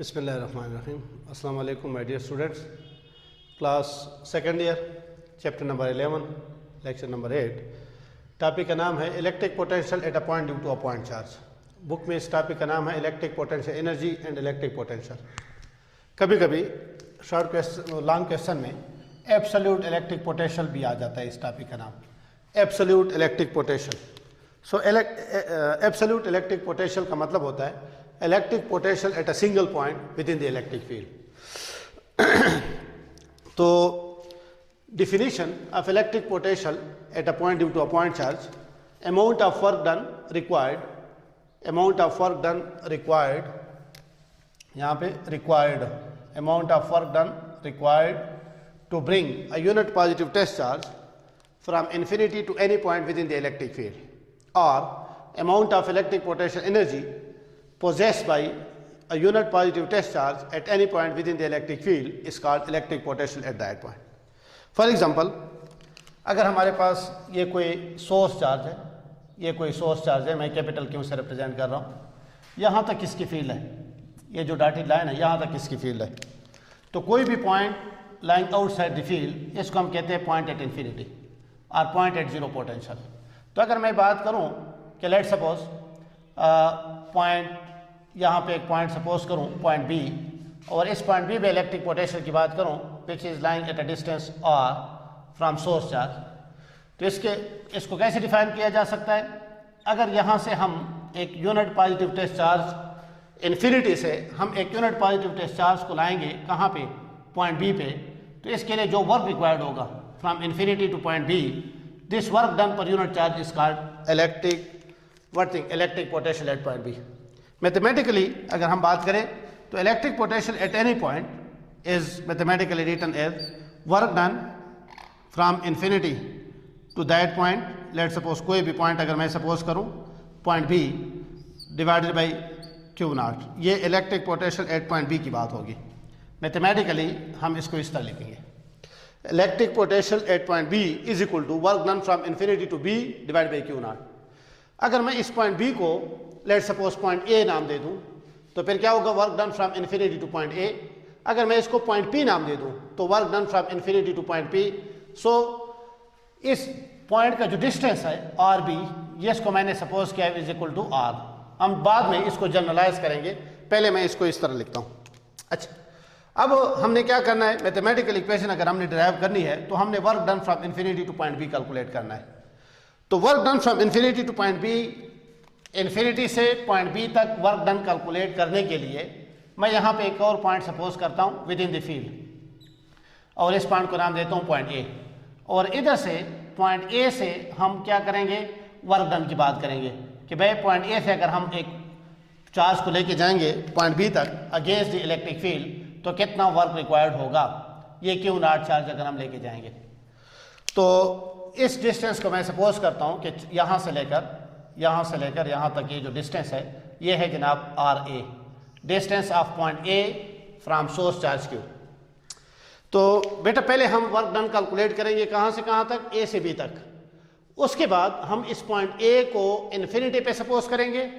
बिस्मिल्लाहिर्रहमानिर्रहीम। अस्सलाम वालेकुम my dear students. Class second year, chapter number 11, lecture number 8। Topic का नाम है electric potential at a point due to a point charge. Book में इस टॉपिक का नाम है electric potential energy and electric potential. कभी कभी शॉर्ट क्वेश्चन, लॉन्ग क्वेश्चन में एब्सोल्यूट इलेक्ट्रिक पोटेंशियल भी आ जाता है। इस टॉपिक का नाम absolute electric potential. So absolute electric potential का मतलब होता है electric potential at a single point within the electric field. तो definition of electric potential at a point due to a point charge: amount of work done required, यहाँ पे required, amount of work done required to bring a unit positive test charge from infinity to any point within the electric field, or amount of electric potential energy possessed by a unit positive test charge at any point within the electric field is called electric potential at that point. For example, अगर हमारे पास ये कोई source charge है, मैं capital Q से represent कर रहा हूँ, यहाँ तक किसकी फील्ड है, ये जो डॉटेड लाइन है यहाँ तक किसकी फील्ड है। तो कोई भी point lying outside the field, इसको हम कहते हैं पॉइंट एट इन्फिनिटी और पॉइंट एट जीरो पोटेंशियल। तो अगर मैं बात करूँ कि लेट सपोज पॉइंट, यहाँ पे एक पॉइंट सपोज करूँ पॉइंट बी, और इस पॉइंट बी में इलेक्ट्रिक पोटेंशियल की बात करूं which is lying at a distance R from source charge, तो इसको कैसे डिफाइन किया जा सकता है। अगर यहाँ से हम एक unit positive test charge infinity से हम एक यूनिट पॉजिटिव टेस्ट चार्ज को लाएंगे कहाँ पे, पॉइंट बी पे, तो इसके लिए जो वर्क रिक्वायर्ड होगा from infinity to point B, this work done per unit charge is called electric potential at point B. Mathematically अगर हम बात करें तो electric potential at any point is mathematically written as work done from infinity to that point. Let suppose कोई भी point अगर मैं suppose करूं point B divided by Q naught, ये electric potential at point B की बात होगी। Mathematically हम इसको इस तरह लिखेंगे, electric potential at point B is equal to work done from infinity to B divide by Q naught. अगर मैं इस पॉइंट बी को लेट सपोज पॉइंट ए नाम दे दूं तो फिर क्या होगा, work done from infinity to point A. अगर मैं इसको पॉइंट पी नाम दे दूं तो work done from infinity to point P. So इस पॉइंट का जो डिस्टेंस है आर बी, ये इसको मैंने सपोज किया इज इक्वल टू आर। हम बाद में इसको जनरलाइज करेंगे, पहले मैं इसको इस तरह लिखता हूं। अच्छा, अब हमने क्या करना है, मैथमेटिकल इक्वेशन अगर हमने डिराइव करनी है तो हमने work done from infinity to point B calculate करना है। तो work done from infinity to point B, infinity से पॉइंट बी तक वर्क डन कैलकुलेट करने के लिए मैं यहाँ पे एक और पॉइंट सपोज करता हूँ विद इन द फील्ड, और इस पॉइंट को नाम देता हूँ पॉइंट ए। और इधर से पॉइंट ए से हम क्या करेंगे, वर्क डन की बात करेंगे कि भाई पॉइंट ए से अगर हम एक चार्ज को लेके जाएंगे पॉइंट बी तक अगेंस्ट द इलेक्ट्रिक फील्ड तो कितना वर्क रिक्वायर्ड होगा, ये क्यू नॉट चार्ज अगर हम लेके जाएंगे। तो इस डिस्टेंस को मैं सपोज करता हूँ कि यहाँ से लेकर यहाँ तक ये जो डिस्टेंस है ये है जनाब R A, distance of point A from source charge Q. तो बेटा पहले हम वर्क डन कैलकुलेट करेंगे कहाँ से कहाँ तक, ए से बी तक। उसके बाद हम इस पॉइंट ए को इन्फिनिटी पे सपोज करेंगे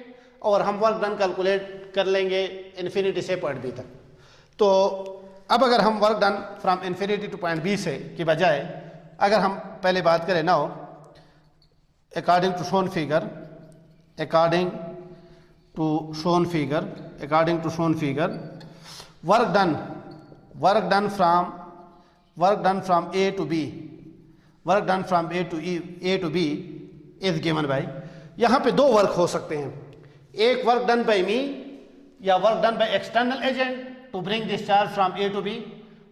और हम वर्क डन कैलकुलेट कर लेंगे इन्फिनिटी से पॉइंट बी तक। तो अब अगर हम work done from infinity to point B से की बजाय अगर हम पहले बात करें now according to shown figure, work done from A to B, A to B is given by, यहाँ पे दो वर्क हो सकते हैं, एक वर्क डन बाय मी या work done by external agent to bring this charge from A to B,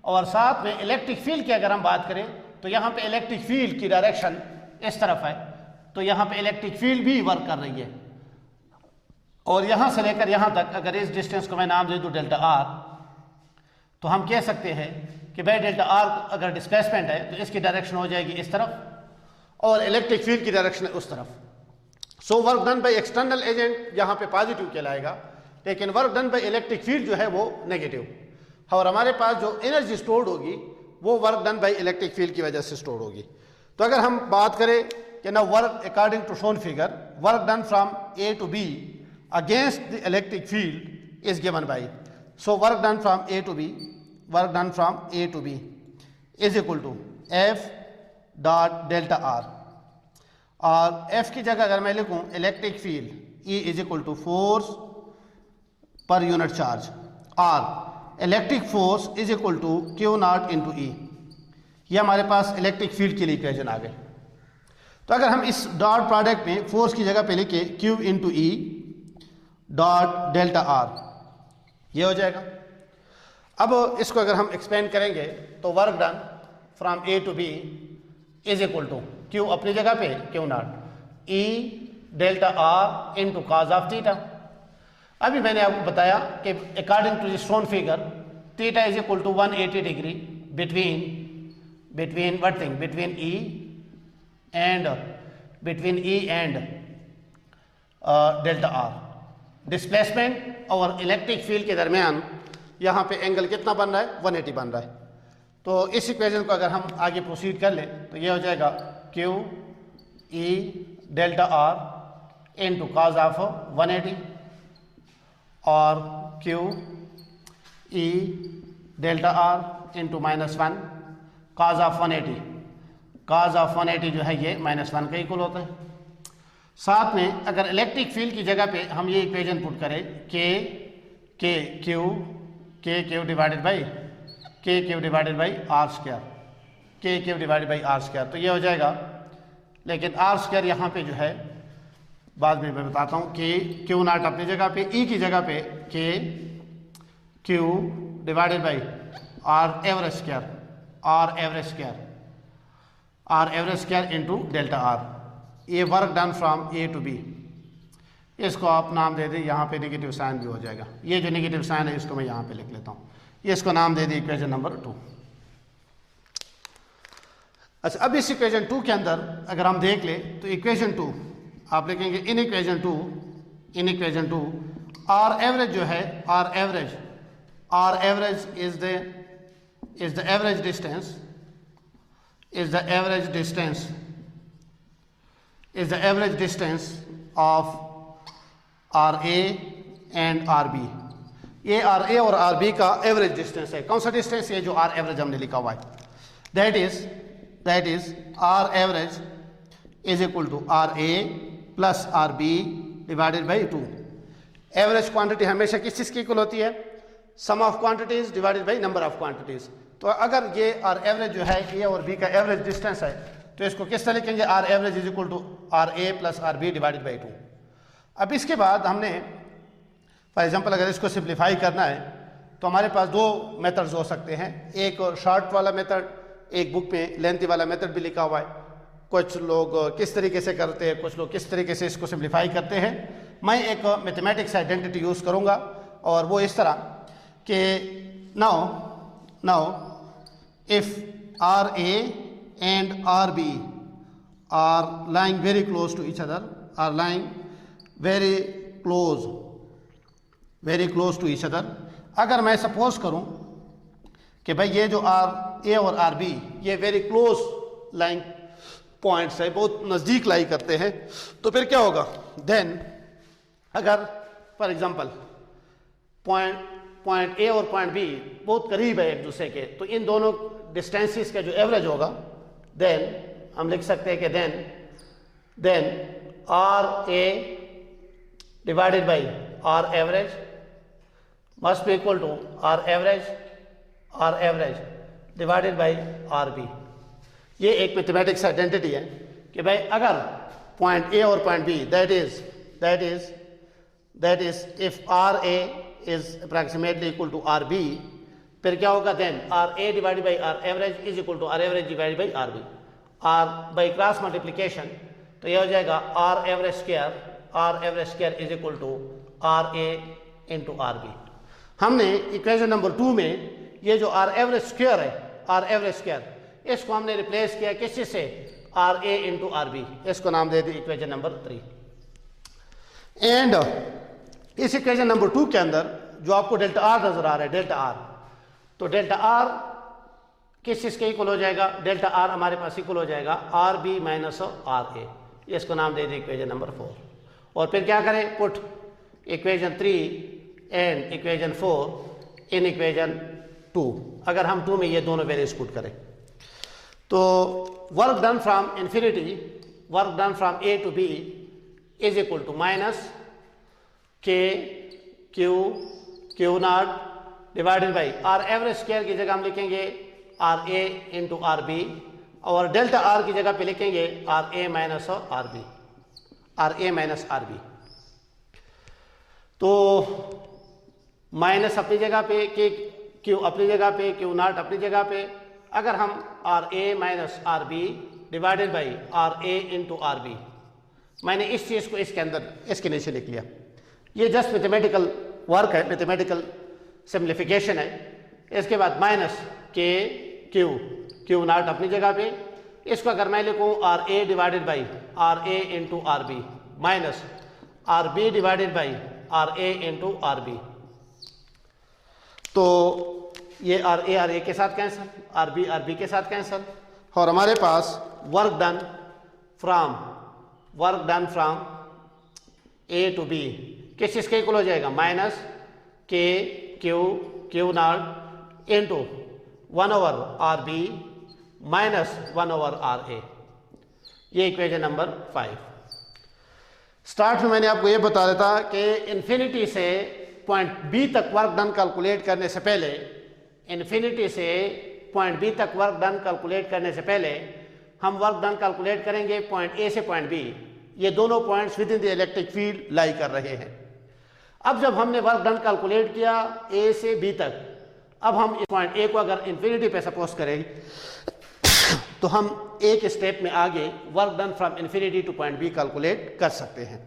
और साथ में इलेक्ट्रिक फील्ड की अगर हम बात करें तो यहाँ पे इलेक्ट्रिक फील्ड की डायरेक्शन इस तरफ है, तो यहाँ पे इलेक्ट्रिक फील्ड भी वर्क कर रही है। और यहाँ से लेकर यहाँ तक अगर इस डिस्टेंस को मैं नाम दे दूँ डेल्टा आर, तो हम कह सकते हैं कि भाई डेल्टा आर अगर डिस्प्लेसमेंट है तो इसकी डायरेक्शन हो जाएगी इस तरफ और इलेक्ट्रिक फील्ड की डायरेक्शन है उस तरफ। सो work done by external agent यहाँ पे पॉजिटिव कहलाएगा, लेकिन work done by electric field जो है वो नेगेटिव। और हमारे पास जो एनर्जी स्टोर्ड होगी वो work done by electric field की वजह से स्टोर होगी। तो अगर हम बात करें कि ना work according to shown figure, work done from A to B against the electric field is given by. So work done from A to B, work done from A to B is equal to F dot delta R. और F की जगह अगर मैं लिखूं electric field E is equal to force per unit charge, और electric force is equal to Q naught into E. ये हमारे पास electric field के लिए इक्वेशन आ गए. तो अगर हम इस डॉट प्रोडक्ट में फोर्स की जगह पे लिखे Q into E dot delta R, ये हो जाएगा. अब इसको अगर हम एक्सपेंड करेंगे तो work done from A to B is equal to Q अपनी जगह पे Q naught E delta R into cos of theta. अभी मैंने आपको बताया कि according to the shown figure theta is equal to 180 degree between what thing, between E and delta R. Displacement और electric field के दरमियान यहाँ पे एंगल कितना बन रहा है, 180 बन रहा है. तो इस इक्वेशन को अगर हम आगे प्रोसीड कर लें तो ये हो जाएगा Q E delta R into cos of 180 और Q E delta R into -1 cause of 180. Cause of 180 जो है ये -1 का इक्वल होता है. साथ में अगर इलेक्ट्रिक फील्ड की जगह पे हम ये इक्वेशन पुट करें k Q divided by R square, तो ये हो जाएगा. लेकिन आर स्क्वायर यहाँ पे जो है बाद में मैं बताता हूँ कि क्यू नॉट अपनी जगह पे ई की जगह पे K Q divided by R average square into delta R. ये work done from A to B. इसको आप नाम दे दें, यहाँ पे नेगेटिव साइन भी हो जाएगा. ये जो नेगेटिव साइन है इसको मैं यहाँ पे लिख लेता हूँ. ये इसको नाम दे दें इक्वेशन नंबर 2. अच्छा, अब इस इक्वेशन 2 के अंदर अगर हम देख ले तो इक्वेशन 2 आप लिखेंगे इन इक्वेशन 2 आर एवरेज जो है R average is the average distance of R A and R B. ये आर ए और आर बी का एवरेज डिस्टेंस है. कौन सा डिस्टेंस? ये जो आर एवरेज हमने लिखा हुआ है, that is R average is equal to R A plus R B divided by 2. Average quantity हमेशा किस चीज़ की इक्वल होती है? Sum of quantities divided by number of quantities. तो अगर ये आर एवरेज जो है ए और बी का एवरेज डिस्टेंस है तो इसको किस तरह लिखेंगे? R average is equal to R A plus R B divided by 2. अब इसके बाद हमने फॉर एग्जांपल अगर इसको सिंप्लीफाई करना है तो हमारे पास 2 मेथड्स हो सकते हैं. एक शॉर्ट वाला मेथड, एक बुक में लेंथी वाला मेथड भी लिखा हुआ है. कुछ लोग किस तरीके से करते हैं, कुछ लोग किस तरीके से इसको सिंप्लीफाई करते हैं. मैं एक मैथमेटिक्स आइडेंटिटी यूज़ करूँगा और वो इस तरह कि now if R A and R B are lying very close to each other, very close to each other. अगर मैं सपोज करूं कि भाई ये जो आर ए और आर बी ये वेरी क्लोज लाइंग पॉइंट्स है, बहुत नज़दीक लाई करते हैं, तो फिर क्या होगा? देन अगर फॉर एग्जांपल पॉइंट ए और पॉइंट बी बहुत करीब है एक दूसरे के, तो इन दोनों डिस्टेंसेस का जो एवरेज होगा देन हम लिख सकते हैं कि then R A divided by R average must be equal to R average divided by R B. ये एक मैथमेटिक्स आइडेंटिटी है कि भाई अगर पॉइंट ए और point B that is if R A is approximately equal to R B, फिर क्या होगा? Then R A divided by R average is equal to R average divided by R B. R by cross multiplication तो यह हो जाएगा R average square is equal to R A into R B. हमने equation number 2 में ये जो are average square इसको हमने रिप्लेस किया किस चीज से? R A into R B. इसको नाम दे दी इक्वेशन नंबर 3. एंड इस इक्वेशन नंबर 2 के अंदर जो आपको डेल्टा आर नजर आ रहा है, डेल्टा आर, तो डेल्टा आर किस चीज के इक्वल हो जाएगा? डेल्टा आर हमारे पास इक्वल हो जाएगा are B minus R A. इसको नाम दे दी इक्वेशन नंबर 4. और फिर क्या करें? Put equation 3 and equation 4 in equation 2, अगर हम 2 में ये दोनों वैल्यूज पुट करें तो work done from infinity, work done from A to B is equal to minus K Q naught divided by R average square की जगह हम लिखेंगे R A into R B, और डेल्टा आर की जगह पे लिखेंगे आर ए माइनस और R B, R A minus R B. तो माइनस अपनी जगह पे, के क्यू अपनी जगह पे, क्यू नॉट अपनी जगह पे, अगर हम R A minus R B divided by R A into R B, मैंने इस चीज़ को इसके अंदर इसके नीचे लिख लिया। ये जस्ट मैथमेटिकल वर्क है, मैथमेटिकल सिम्प्लिफिकेशन है। इसके बाद माइनस के क्यू नॉट अपनी जगह पे, इसको अगर मैं लिखूँ R A divided by R A into R B minus R B divided by R A into R B, तो ये आर ए के साथ कैंसिल, आर बी के साथ कैंसिल, और हमारे पास work done from A to B किस चीज़ के इक्वल हो जाएगा, minus K Q naught into 1 over R B minus 1 over R A. ये इक्वेशन नंबर 5। स्टार्ट में मैंने आपको ये बता देता कि इन्फिनिटी से पॉइंट बी तक वर्क डन कैलकुलेट करने से पहले, इन्फिनिटी से पॉइंट बी तक वर्क डन कैलकुलेट करने से पहले हम वर्क डन कैलकुलेट करेंगे पॉइंट ए से पॉइंट बी। ये दोनों points within the electric field lie कर रहे हैं। अब जब हमने वर्क डन कैलकुलेट किया ए से बी तक, अब हम इस पॉइंट ए को अगर इन्फिनिटी पे सपोज करें तो हम एक स्टेप में आगे work done from infinity to point B calculate कर सकते हैं।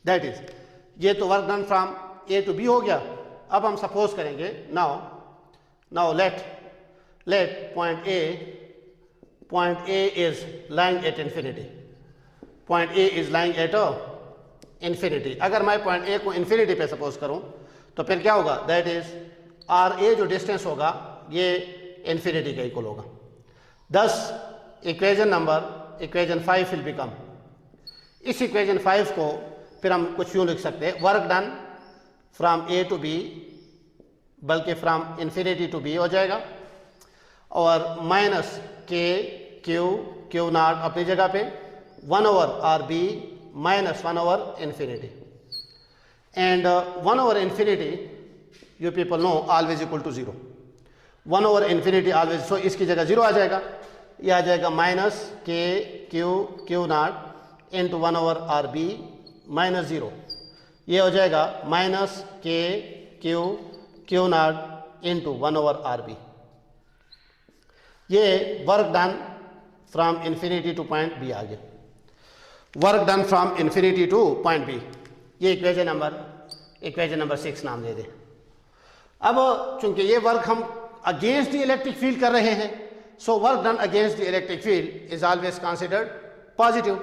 दैट इज, ये तो work done from A to B हो गया। अब हम सपोज करेंगे now let point A is lying at infinity, point A is lying at infinity. अगर मैं पॉइंट ए को इन्फिनिटी पे सपोज करूं तो फिर क्या होगा, दैट इज आर ए जो डिस्टेंस होगा ये इन्फिनिटी का इक्वल होगा। thus इक्वेशन 5 विल बिकम, इस इक्वेशन 5 को फिर हम कुछ यूं लिख सकते हैं, work done from A to B, बल्कि फ्रॉम इन्फिनिटी टू बी हो जाएगा, और माइनस के क्यू नॉट अपनी जगह पे 1 over R B minus 1 over infinity, and 1 over infinity you people know always equal to 0, 1 over infinity always, so इसकी जगह 0 आ जाएगा। ये आ जाएगा minus K Q naught into 1 over R B minus 0, ये हो जाएगा minus K Q naught into 1 over R B. ये work done from infinity to point B आ गया, work done from infinity to point B. ये equation number 6 नाम दे दें। अब चूंकि ये वर्क हम अगेंस्ट द इलेक्ट्रिक फील्ड कर रहे हैं, so work done against the electric field is always considered positive,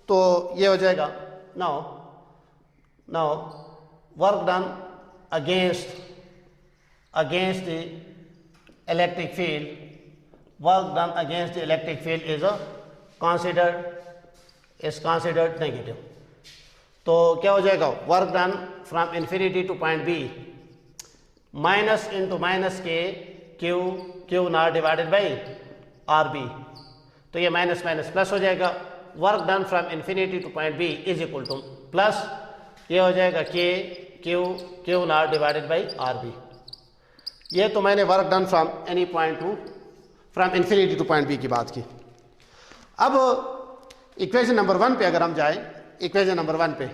तो ये हो जाएगा now work done against the electric field, work done against the electric field is considered negative. तो क्या हो जाएगा, work done from infinity to point B minus into minus K Q naught divided by R B, तो ये minus minus plus हो जाएगा। Work done from infinity to point B is equal to plus, ये हो जाएगा k Q naught divided by R B. ये तो मैंने work done from any point to from infinity to point B की बात की। अब इक्वेशन नंबर 1 पे अगर हम जाए, इक्वेशन नंबर 1 पे,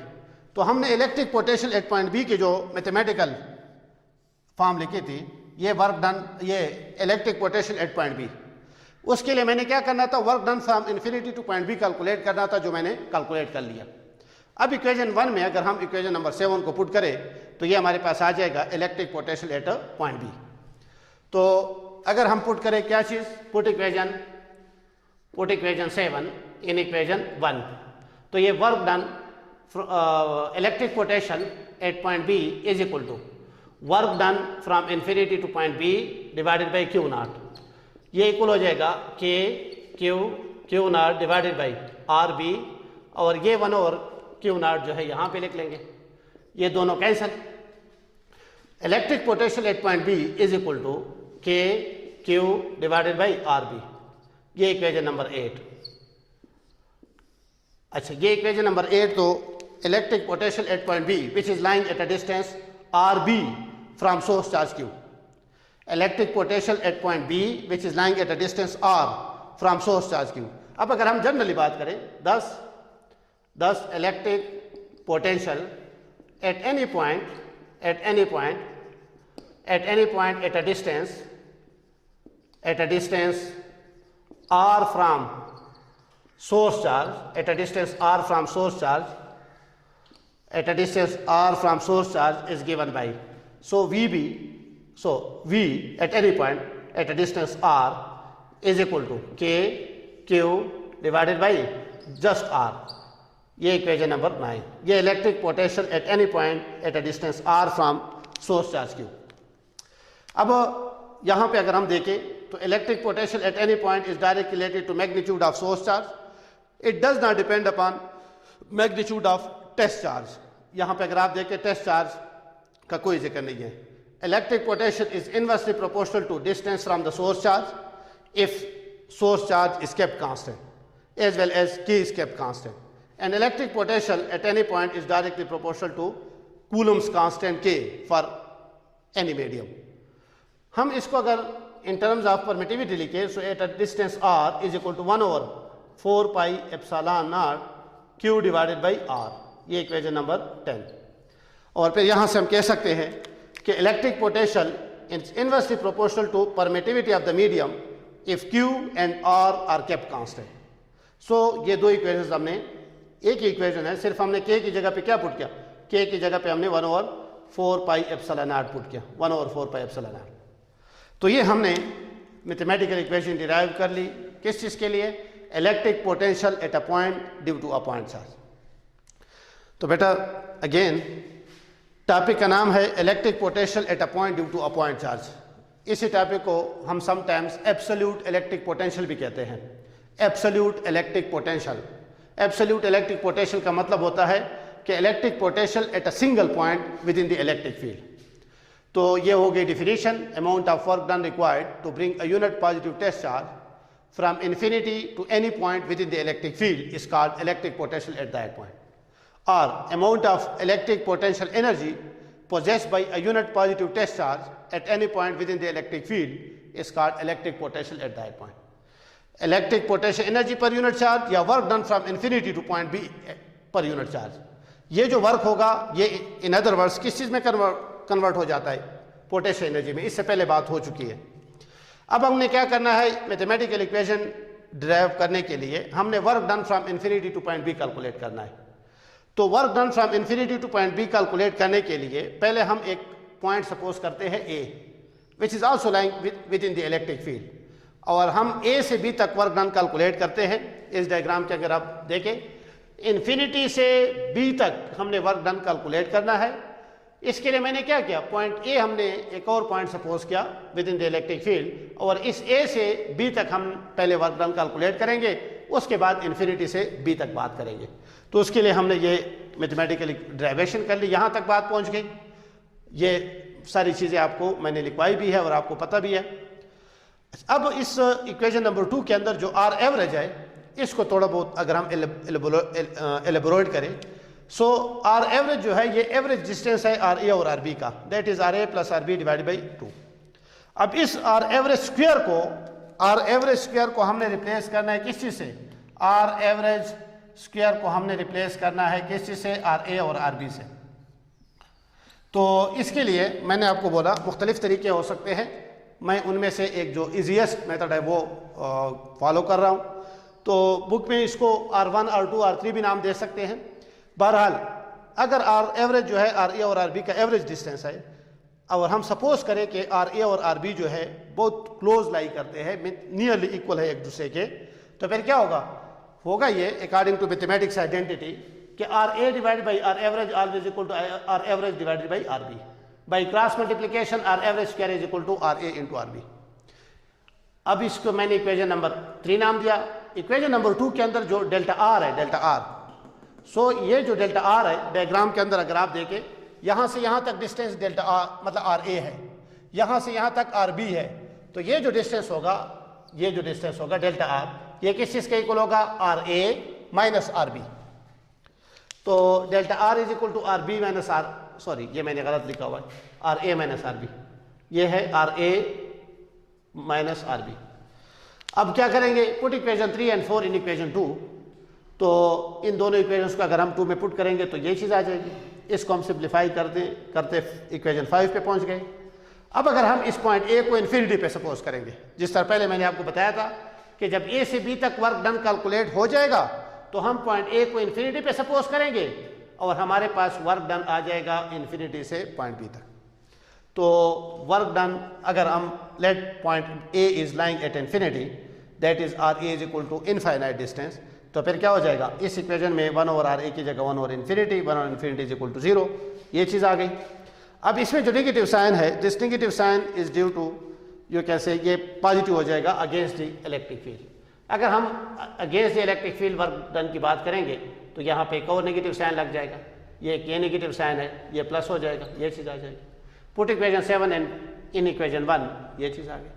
तो हमने electric potential at point B की जो मैथमेटिकल फॉर्म लिखी थी, ये वर्क डन, ये electric potential at point B, उसके लिए मैंने क्या करना था, work done from infinity to point B calculate करना था, जो मैंने कैलकुलेट कर लिया। अब इक्वेशन 1 में अगर हम इक्वेशन नंबर 7 को पुट करें तो ये हमारे पास आ जाएगा electric potential at point B. तो अगर हम पुट करें क्या चीज़, पुट इक्वेशन 7 इन इक्वेशन 1, तो ये work done electric potential at point B is equal to work done from infinity to point B divided by Q naught, ये equal हो जाएगा k Q naught divided by R B, और ये 1 over Q not जो है यहाँ पे लिख लेंगे, ये दोनों cancel. Electric potential at point B is equal to के Q divided by R B. ये इक्वेशन नंबर 8। अच्छा, ये इक्वेशन नंबर 8 तो electric potential at point B which is lying at a distance R B from source charge Q. Electric potential at point B which is lying at a distance R from source charge Q. अब अगर हम generally बात करें, this electric potential at any point at a distance r from source charge, at a distance r from source charge is given by, so V at any point at a distance r is equal to k q divided by just r। ये equation number 9। ये electric potential at any point at a distance r from source charge Q. अब यहाँ पे अगर हम देखें तो electric potential at any point is direct related to magnitude of source charge. It does not depend upon magnitude of test charge. यहाँ पे अगर आप देखें टेस्ट चार्ज का कोई जिक्र नहीं है। Electric potential is inversely proportional to distance from the source charge if source charge is kept constant as well as K is kept constant, and electric potential at any point is directly proportional to Coulomb's constant K for any medium। हम इसको अगर in terms of permittivity लिखे, so at a distance r is equal to 1 over 4 pi epsilon naught Q divided by r। ये equation number 10। और फिर यहाँ से हम कह सकते हैं कि electric potential is inversely proportional to permittivity of the medium if Q and R are kept constant। so ये दो इक्वेशन हमने, एक ही इक्वेशन है, सिर्फ हमने K की जगह पे क्या पुट किया, K की जगह पे हमने 1 over 4 pi epsilon naught put किया, 1 over 4 pi epsilon naught। तो ये हमने मैथमेटिकल इक्वेशन डिराइव कर ली किस चीज़ के लिए, electric potential at a point due to a point charge. तो बेटा अगेन टॉपिक का नाम है electric potential at a point due to a point charge. इसी टॉपिक को हम समटाइम्स एब्सोल्यूट इलेक्ट्रिक पोटेंशियल भी कहते हैं। Absolute electric potential, absolute electric potential का मतलब होता है कि electric potential at a single point within the electric field. तो ये हो गई definition. Amount of work done required to bring a unit positive test charge from infinity to any point within the electric field is called electric potential at that point. or amount of electric potential energy possessed by a unit positive test charge at any point within the electric field is called electric potential at that point। electric potential energy per unit charge या work done from infinity to point B per unit charge। ये जो work होगा ये in other words किस चीज़ में convert हो जाता है, पोटेंशियल एनर्जी में। इससे पहले बात हो चुकी है। अब हमने क्या करना है, मैथमेटिकल इक्वेशन डिराइव करने के लिए हमने work done from infinity to point B calculate करना है। तो work done from infinity to point B calculate करने के लिए पहले हम एक पॉइंट सपोज करते हैं A which is also lying within the electric field, और हम ए से बी तक वर्क डन कैलकुलेट करते हैं। इस डायग्राम के अगर आप देखें, इन्फिनिटी से बी तक हमने वर्क डन कैलकुलेट करना है। इसके लिए मैंने क्या किया, पॉइंट ए हमने एक और पॉइंट सपोज किया with in the electric field, और इस ए से बी तक हम पहले वर्क डन कैलकुलेट करेंगे, उसके बाद इन्फिनिटी से बी तक बात करेंगे। तो उसके लिए हमने ये मैथमेटिकल ड्राइवेशन कर ली, यहाँ तक बात पहुँच गई। ये सारी चीज़ें आपको मैंने लिखवाई भी है और आपको पता भी है। अब इस इक्वेशन नंबर 2 के अंदर जो आर एवरेज है, इसको थोड़ा बहुत अगर हम एलेबोरेट करें, सो आर एवरेज जो है ये एवरेज डिस्टेंस है आर ए और आर बी का, that is R A plus R B divide by 2। अब इस आर एवरेज स्क्वायर को हमने रिप्लेस करना है किस चीज़ से, आर एवरेज स्क्वायर को हमने रिप्लेस करना है किस चीज़ से, आर ए और आर बी से। तो इसके लिए मैंने आपको बोला मुख्तलिफ तरीके हो सकते हैं, मैं उनमें से एक जो ईजीएस्ट मेथड है वो फॉलो कर रहा हूँ। तो बुक में इसको R1, R2, R3 भी नाम दे सकते हैं। बहरहाल अगर आर एवरेज जो है आर ए और आर बी का एवरेज डिस्टेंस है, और हम सपोज करें कि आर ए और आर बी जो है बहुत क्लोज लाई करते हैं, नियरली इक्वल है एक दूसरे के, तो फिर क्या होगा ये अकॉर्डिंग टू मैथमेटिक्स आइडेंटिटी कि R A divide by R average always equal to R average divided by R B, by cross multiplication R average square is equal to R A into R B. अब इसको मैंने equation number 3 नाम दिया। Equation number 2 के अंदर जो delta R है, delta R, सो ये जो डेल्टा आर है डायग्राम के अंदर अगर आप देखें, यहाँ से यहाँ तक डिस्टेंस डेल्टा आर मतलब आर ए है, यहाँ से यहाँ तक आर बी है, तो ये जो डिस्टेंस होगा डेल्टा आर, ये किस चीज़ के इक्वल होगा, R A minus R B. तो delta R is equal to R B minus R, sorry ये मैंने गलत लिखा हुआ है, R A minus R B, ये है R A minus R B. अब क्या करेंगे, put equation 3 and 4 in equation 2, तो इन दोनों इक्वेशंस को अगर हम 2 में पुट करेंगे तो ये चीज़ आ जाएगी। इसको हम सिंप्लीफाई करते इक्वेशन 5 पे पहुंच गए। अब अगर हम इस पॉइंट ए को इन्फिनिटी पे सपोज करेंगे, जिस तरह पहले मैंने आपको बताया था कि जब ए से बी तक वर्क डन कैलकुलेट हो जाएगा तो हम पॉइंट ए को इन्फिनिटी पे सपोज करेंगे और हमारे पास वर्क डन आ जाएगा इन्फिनिटी से पॉइंट बी तक। तो वर्क डन अगर हम let point A is lying at infinity, that is R A is equal to infinite distance, तो फिर क्या हो जाएगा, इस इक्वेशन में 1 ओवर आर ए की जगह 1 over infinity, 1 over infinity is equal to 0, ये चीज़ आ गई। अब इसमें जो नेगेटिव साइन है, this negative sign is due to, you can say ये पॉजिटिव हो जाएगा अगेंस्ट द इलेक्ट्रिक फील्ड। अगर हम against the electric field work done की बात करेंगे तो यहाँ पे एक और नेगेटिव साइन लग जाएगा, ये नेगेटिव साइन है, ये प्लस हो जाएगा, ये चीज़ आ जाएगी। Put equation 7 and in equation 1, ये चीज़ आ गई।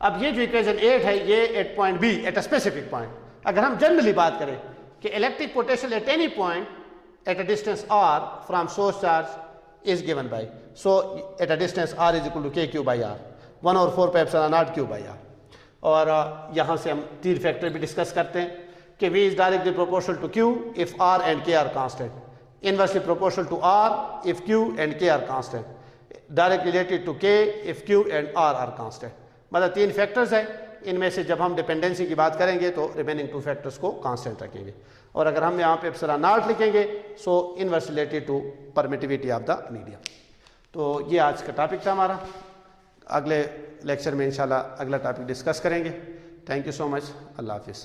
अब ये जो इक्वेशन 8 है, ये at point B at a specific point, अगर हम जनरली बात करें कि electric potential at any point at a distance r from source charge is given by, so at a distance r is equal to के Q by R, 1 और 4 पे epsilon naught Q by R. और यहाँ से हम 3 factor भी discuss करते हैं कि v is directly proportional to q if r and k are constant, inversely proportional to r if q and k are constant, directly related to k if q and r are constant. मतलब 3 factors हैं, इनमें से जब हम dependency की बात करेंगे तो रिमेनिंग 2 फैक्टर्स को कांस्टेंट रखेंगे, और अगर हम यहाँ पे एप्सिलॉन नॉट लिखेंगे so inverse related to permittivity of the medium. तो ये आज का टॉपिक था हमारा, अगले लेक्चर में इंशाल्लाह अगला टॉपिक डिस्कस करेंगे। थैंक यू सो मच, अल्लाह हाफिज़।